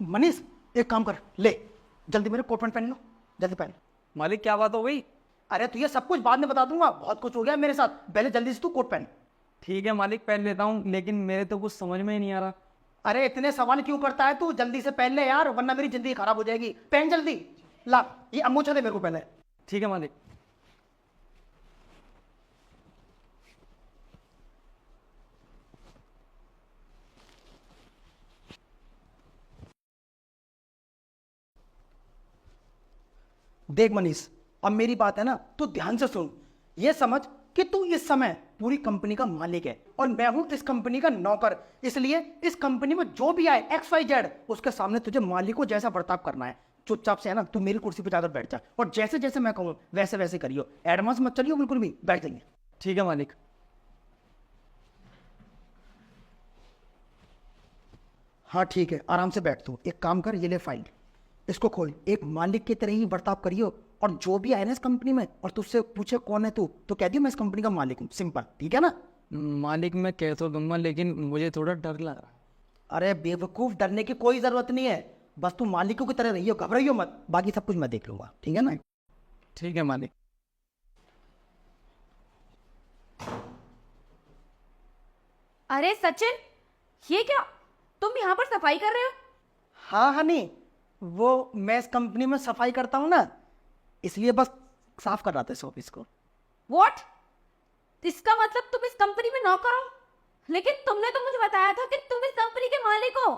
मनीष एक काम कर, ले जल्दी मेरे कोट पैंट पहन लो, जल्दी पहन। मालिक क्या बात हो गई? अरे तुझे सब कुछ बाद में बता दूंगा, बहुत कुछ हो गया मेरे साथ, पहले जल्दी से तू कोट पहन। ठीक है मालिक, पहन लेता हूँ, लेकिन मेरे तो कुछ समझ में ही नहीं आ रहा। अरे इतने सवाल क्यों करता है तू, जल्दी से पहन ले यार, वरना मेरी जिंदगी खराब हो जाएगी। पहन जल्दी। ला ये अमोछा दे मेरे को पहले। ठीक है मालिक। देख मनीष, अब मेरी बात है ना, तू ध्यान से सुन। ये समझ कि तू इस समय पूरी कंपनी का मालिक है और मैं हूं इस कंपनी का नौकर। इसलिए इस कंपनी में जो भी आए XYZ, उसके सामने तुझे मालिकों जैसा बर्ताव करना है। चुपचाप से है ना, तू मेरी कुर्सी पे जाकर बैठ जा और जैसे जैसे मैं कहूँ वैसे वैसे करियो, एडवांस मत चलियो बिल्कुल भी, बैठ जाइए। ठीक है मालिक। हाँ ठीक है, आराम से बैठ। तू एक काम कर, ये ले फाइल, इसको खोल, एक मालिक की तरह ही बर्ताव करियो। और जो भी आए ना इस कंपनी में और तुझसे पूछे कौन है तू, तो कह दियो मैं इस कंपनी का मालिक हूँ, सिंपल, ठीक है ना। मालिक मैं कह तो दूंगा, लेकिन मुझे थोड़ा डर लग रहा है। अरे बेवकूफ, डरने की कोई जरूरत नहीं है, बस तू मालिकों की तरह रहियो, घबराइयो मत, बाकी सब कुछ मैं देख लूंगा, ठीक है ना। ठीक है मालिक। अरे सचिन, ये क्या, तुम यहाँ पर सफाई कर रहे हो? हाँ हनी, वो मैं इस कंपनी में सफाई करता हूँ ना, इसलिए बस साफ कर रहा था इस ऑफिस को। व्हाट? इसका मतलब तुम इस कंपनी में नौकर हो? लेकिन तुमने तो मुझे बताया था कि तुम इस कंपनी के मालिक हो।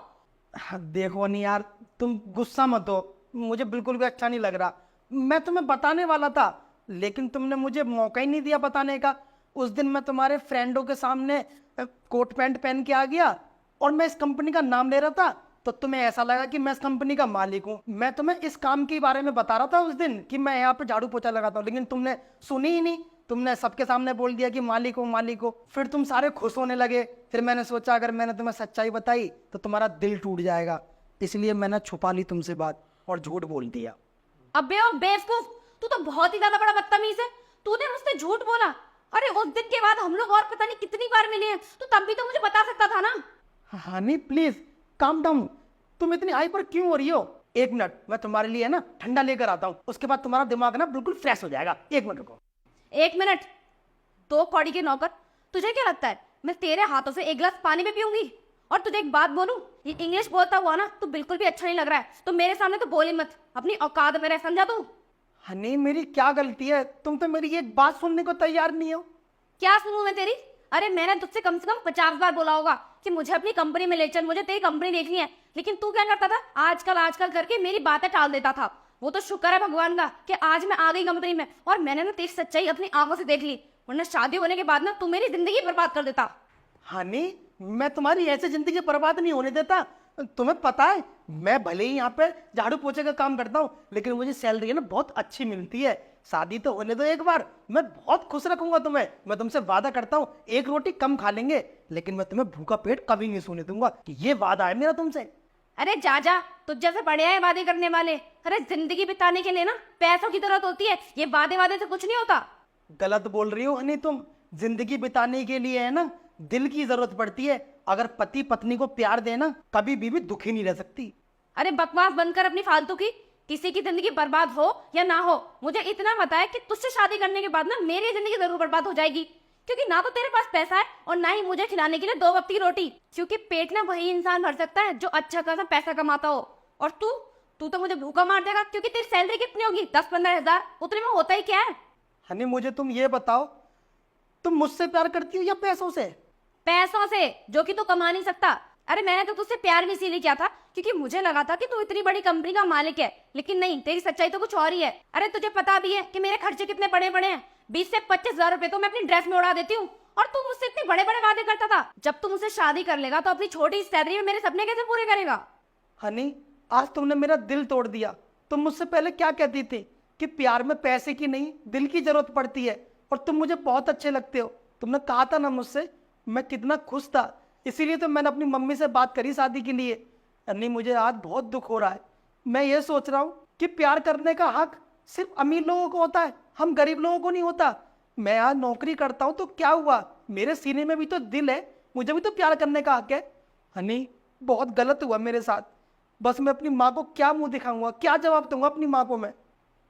हाँ, देखो नहीं यार, तुम गुस्सा मत हो, मुझे बिल्कुल भी अच्छा नहीं लग रहा। मैं तुम्हें बताने वाला था, लेकिन तुमने मुझे मौका ही नहीं दिया बताने का। उस दिन मैं तुम्हारे फ्रेंडों के सामने कोट पैंट पहन के आ गया और मैं इस कंपनी का नाम ले रहा था, तो तुम्हें ऐसा लगा कि मैं इस कंपनी का मालिक हूँ। मैं तुम्हें इस काम के बारे में बता रहा था उस दिन कि मैं यहाँ पे झाड़ू पोछा लगाता हूँ, लेकिन तुमने सुनी ही नहीं। तुमने सबके सामने बोल दिया कि मालिक हो मालिक हो, फिर तुम सारे खुश होने लगे। फिर मैंने सोचा अगर मैंने तुम्हें सच्चाई बताई तो तुम्हारा दिल टूट जाएगा, इसलिए मैंने छुपा ली तुमसे बात और झूठ बोल दिया। अबे ओ बेवकूफ, तू तो बहुत ही ज्यादा बड़ा बदतमीज है। तूने मुझसे झूठ बोला। अरे उस दिन के बाद हम लोग और पता नहीं कितनी बार मिले हैं, तो तब भी तो मुझे बता सकता था ना। हनी प्लीज काम डाउन, तुम इतनी हाइपर क्यों हो रही हो। एक मिनट, मैं तुम्हारे लिए ना ठंडा लेकर आता हूँ, उसके बाद तुम्हारा दिमाग ना बिल्कुल फ्रेश हो जाएगा। एक मिनट रुको। एक मिनट, तो कौड़ी के नौकर, तुझे क्या लगता है मैं तेरे हाथों से एक गिलास पानी में पीऊंगी? और तुझे एक बात बोलूं, ये इंग्लिश बोलता हुआ ना तो बिल्कुल भी अच्छा नहीं लग रहा है, तो मेरे सामने तो बोली मत, अपनी औकात में रह, समझा तू? हनी मेरी क्या गलती है, तुम तो मेरी एक बात सुनने को तैयार नहीं हो। क्या सुनूं मैं तेरी? अरे मैंने तुझसे कम से कम 50 बार बोला होगा कि मुझे अपनी कंपनी में ले चल, मुझे तेरी कंपनी देखनी है, लेकिन तू क्या करता था, आजकल आजकल करके मेरी बातें टाल देता था। वो तो शुक्र है भगवान का कि आज मैं आ गई कंपनी में और मैंने ना तेरी सच्चाई अपनी आंखों से देख ली, वरना शादी होने के बाद ना तू मेरी जिंदगी बर्बाद कर देता। हनी मैं तुम्हारी ऐसे जिंदगी बर्बाद नहीं होने देता। तुम्हें पता है मैं भले ही यहाँ पे झाड़ू पोछे का काम करता हूँ, लेकिन मुझे सैलरी है ना बहुत अच्छी मिलती है। शादी तो होने दो एक बार, मैं बहुत खुश रखूंगा तुम्हें। मैं तुमसे वादा करता हूँ एक रोटी कम खा लेंगे, लेकिन मैं तुम्हें भूखा पेट कभी नहीं सोने दूंगा, कि ये वादा है मेरा तुमसे। अरे जा जा, तुझ जैसे बड़े हैं वादे करने वाले। अरे जिंदगी बिताने के लिए ना पैसों की जरूरत होती है, ये वादे वादे से कुछ नहीं होता। गलत बोल रही हो हनी तुम, जिंदगी बिताने के लिए है ना दिल की जरूरत पड़ती है। अगर पति पत्नी को प्यार देना, कभी भी दुखी नहीं रह सकती। अरे बकवास बंद कर अपनी फालतू की। किसी की जिंदगी बर्बाद हो या ना हो, मुझे इतना पता है कि तुझसे शादी करने के बाद ना मेरी जिंदगी जरूर बर्बाद हो जाएगी, क्योंकि ना तो तेरे पास पैसा है और ना ही मुझे खिलाने के लिए 2 वक्त की रोटी, क्योंकि पेट ना वही इंसान भर सकता है जो अच्छा खासा पैसा कमाता हो। और तू तू तो मुझे भूखा मार देगा, क्योंकि तेरी सैलरी कितनी होगी, 10-15 हजार, उतने में होता ही क्या है। हनी मुझे तुम ये बताओ, तुम मुझसे प्यार करती हो या पैसों से? पैसों से, जो कि तू कमा नहीं सकता। अरे मैंने तो तुझसे प्यार भी इसीलिए किया था क्योंकि मुझे लगा था कि तू इतनी बड़ी कंपनी का मालिक है, लेकिन नहीं, तेरी सच्चाई तो कुछ और ही है। अरे तुझे पता भी है कि मेरे खर्चे कितने बड़े बड़े हैं, 20 से 25 हजार रुपए तो मैं अपनी ड्रेस में उड़ा देती हूँ, और तू मुझसे इतने बड़े बड़े वादे करता था। जब तू मुझसे शादी कर लेगा तो अपनी छोटी सैलरी में मेरे सपने कैसे पूरे करेगा? हनी आज तुमने मेरा दिल तोड़ दिया। तुम मुझसे पहले क्या कहती थी कि प्यार में पैसे की नहीं दिल की जरूरत पड़ती है, और तुम मुझे बहुत अच्छे लगते हो। तुमने कहा था ना मुझसे, मैं कितना खुश था, इसीलिए तो मैंने अपनी मम्मी से बात करी शादी के लिए। अन्नी मुझे आज बहुत दुख हो रहा है। मैं ये सोच रहा हूँ कि प्यार करने का हक सिर्फ अमीर लोगों को होता है, हम गरीब लोगों को नहीं होता। मैं आज नौकरी करता हूँ तो क्या हुआ, मेरे सीने में भी तो दिल है, मुझे भी तो प्यार करने का हक है। हनी बहुत गलत हुआ मेरे साथ, बस मैं अपनी माँ को क्या मुंह दिखाऊंगा, क्या जवाब दूंगा अपनी माँ को मैं?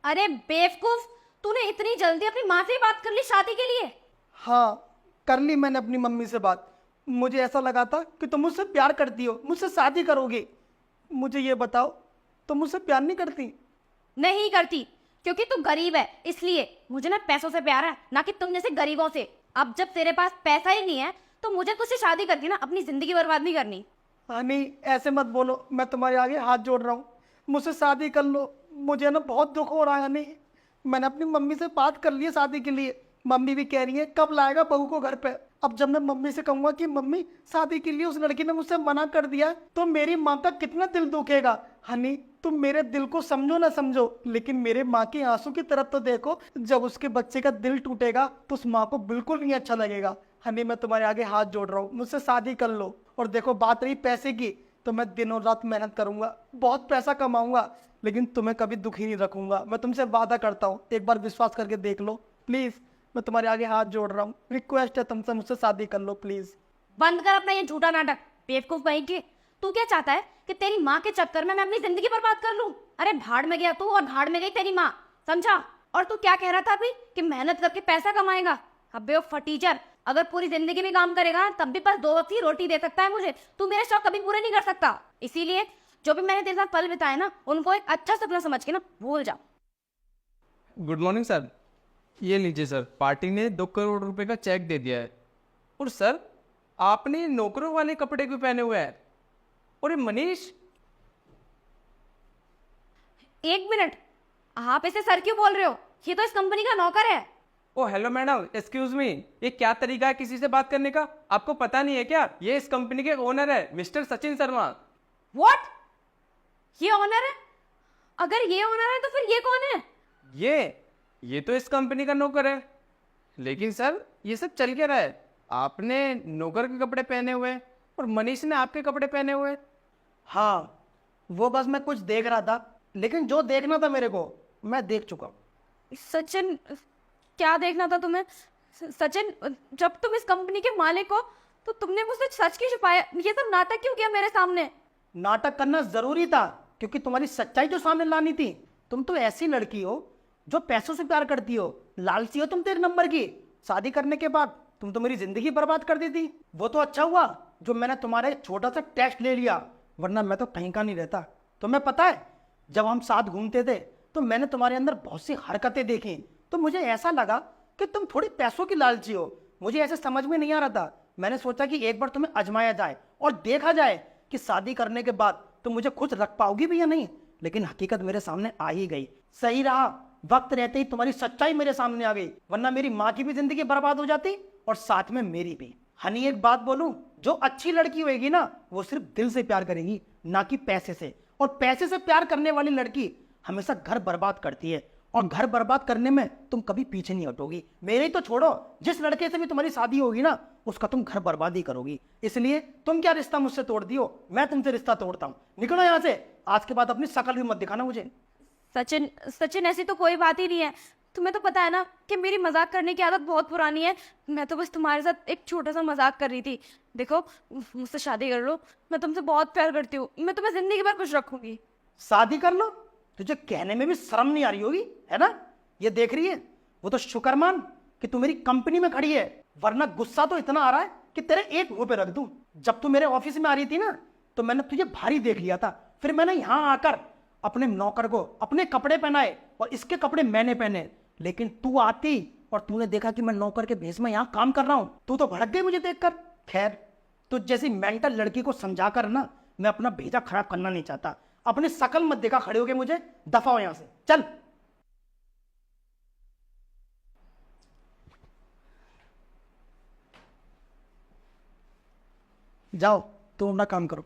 अरे बेवकूफ, तूने इतनी जल्दी अपनी माँ से ही बात कर ली शादी के लिए? हाँ, कर ली मैंने अपनी मम्मी से बात। मुझे ऐसा लगा था कि तुम मुझसे प्यार करती हो, मुझसे शादी करोगी। मुझे ये बताओ, तुम मुझसे प्यार नहीं करती? नहीं करती, क्योंकि तू गरीब है इसलिए। मुझे ना पैसों से प्यार है, ना कि तुम जैसे गरीबों से। अब जब तेरे पास पैसा ही नहीं है तो मुझे तुझसे शादी करके ना अपनी जिंदगी बर्बाद नहीं करनी। हनी, ऐसे मत बोलो, मैं तुम्हारे आगे हाथ जोड़ रहा हूँ, मुझसे शादी कर लो। मुझे ना बहुत दुख हो रहा है हनी। मैंने अपनी मम्मी से बात कर ली है शादी के लिए। मम्मी भी कह रही है कब लाएगा बहू को घर पे। अब जब मैं मम्मी से कहूंगा कि मम्मी शादी के लिए उस लड़की ने मुझसे मना कर दिया, तो मेरी माँ का कितना दिल दुखेगा। हनी, तुम मेरे दिल को समझो ना समझो, लेकिन मेरे माँ के आंसू की तरफ तो देखो। जब उसके बच्चे का दिल टूटेगा तो उस माँ को बिल्कुल नहीं अच्छा लगेगा। हनी, मैं तुम्हारे आगे हाथ जोड़ रहा हूँ, मुझसे शादी कर लो। और देखो, बात रही पैसे की, तो मैं दिनों रात मेहनत करूंगा, बहुत पैसा कमाऊंगा, लेकिन तुम्हें कभी दुखी नहीं रखूंगा। मैं तुमसे वादा करता हूँ, एक बार विश्वास करके देख लो प्लीज। मैं तुम्हारे आगे हाथ जोड़ रहा हूँ, रिक्वेस्ट है तुमसे, मुझसे शादी कर लो प्लीज। बंद कर अपना ये झूठा नाटक, बेवकूफ कहीं के। तू क्या चाहता है कि तेरी माँ के चक्कर में मैं अपनी जिंदगी बर्बाद कर लूं? अरे भाड़ में गया तू और भाड़ में गई तेरी माँ, समझा? और तू क्या कह रहा था अभी कि मेहनत करके पैसा कमाएगा? अबे ओ फटीचर, अगर पूरी जिंदगी में काम करेगा तब भी बस 2 वक्त ही रोटी दे सकता है मुझे। तू मेरे शौक कभी पूरे नहीं कर सकता। इसीलिए जो भी मैंने तेरे साथ पल बिताए ना, उनको एक अच्छा सपना समझ के ना भूल जा। Good morning sir. ये लीजिए सर, पार्टी ने 2 करोड़ रुपए का चेक दे दिया है। और सर, आपने नौकरों वाले कपड़े क्यों पहने हुए हैं? और ये मनीष, एक मिनट, आप इसे सर क्यों बोल रहे हो? ये तो इस कंपनी का नौकर है। ओ हेलो मैडम, एक्सक्यूज मी, ये क्या तरीका है किसी से बात करने का? आपको पता नहीं है क्या? ये इस कंपनी के ओनर है, मिस्टर सचिन शर्मा। व्हाट? ये ऑनर है? अगर ये ऑनर है तो फिर ये कौन है? ये तो इस कंपनी का नौकर है। लेकिन सर, ये सब चल क्या रहा है? आपने नौकर के कपड़े पहने हुए हैं और मनीष ने आपके कपड़े पहने हुए हैं। हाँ, वो बस मैं कुछ देख रहा था, लेकिन जो देखना था मेरे को मैं देख चुका हूँ। सचिन, क्या देखना था तुम्हें? सचिन, जब तुम इस कंपनी के मालिक हो तो तुमने मुझसे सच क्यों छुपाया? ये सब नाटक क्यों किया मेरे सामने? नाटक करना जरूरी था, क्योंकि तुम्हारी सच्चाई जो सामने लानी थी। तुम तो ऐसी लड़की हो जो पैसों से प्यार करती हो, लालची हो तुम तेरे नंबर की। शादी करने के बाद तुम तो मेरी जिंदगी बर्बाद कर दी थी। वो तो अच्छा हुआ जो मैंने तुम्हारा एक छोटा सा टेस्ट ले लिया, वरना मैं तो कहीं का नहीं रहता। तुम्हें पता है, जब हम साथ घूमते थे तो मैंने तुम्हारे अंदर बहुत सी हरकतें देखी, तो मुझे ऐसा लगा कि तुम थोड़ी पैसों की लालची हो। मुझे ऐसे समझ में नहीं आ रहा था। मैंने सोचा कि एक बार तुम्हें आजमाया जाए और देखा जाए कि शादी करने के बाद तुम मुझे खुश रख पाओगी भी या नहीं। लेकिन हकीकत मेरे सामने आ ही गई। सही रहा, वक्त रहते ही तुम्हारी सच्चाई मेरे सामने आ गई, वरना मेरी माँ की भी जिंदगी बर्बाद हो जाती और साथ में मेरी भी। हनी, एक बात बोलूं, जो अच्छी लड़की होगी ना, वो सिर्फ दिल से प्यार करेगी, ना कि पैसे से। और पैसे से प्यार करने वाली लड़की हमेशा घर बर्बाद करती है, और घर बर्बाद करने में तुम कभी पीछे नहीं हटोगी। मेरे ही तो छोड़ो, जिस लड़के से भी तुम्हारी शादी होगी ना, उसका तुम घर बर्बाद ही करोगी। इसलिए तुम क्या रिश्ता मुझसे तोड़ दियो, मैं तुमसे रिश्ता तोड़ता हूँ। निकलो यहाँ से, आज के बाद अपनी शकल भी मत दिखाना मुझे। सचिन, सचिन, ऐसी तो कोई बात ही नहीं है। तुम्हें तो पता है ना कि मेरी मजाक करने की आदत बहुत पुरानी है। मैं तो बस तुम्हारे साथ एक छोटा सा मजाक कर रही थी। देखो, मुझसे शादी कर लो, मैं तुमसे बहुत प्यार करती हूँ, मैं तुम्हें जिंदगी भर खुश रखूंगी। शादी कर लो? तुझे कहने में भी शर्म नहीं आ रही होगी, है ना? ये देख रही है, वो तो शुक्र मान कि तू मेरी कंपनी में खड़ी है, वरना गुस्सा तो इतना आ रहा है कि तेरे एक मुंह पे रख दूं। जब तू मेरे ऑफिस में आ रही थी ना, तो मैंने तुझे भारी देख लिया था। फिर मैंने यहां आकर अपने नौकर को अपने कपड़े पहनाए और इसके कपड़े मैंने पहने। लेकिन तू आती और तूने देखा कि मैं नौकर के भेष में यहां काम कर रहा हूं, तू तो भड़क गई मुझे देखकर। खैर, तुझ जैसी मेंटल लड़की को समझा कर ना, मैं अपना भेजा खराब करना नहीं चाहता। अपनी शकल मत देखा खड़े होके मुझे, दफा हो यहां से, चल। जाओ, तुम अपना काम करो।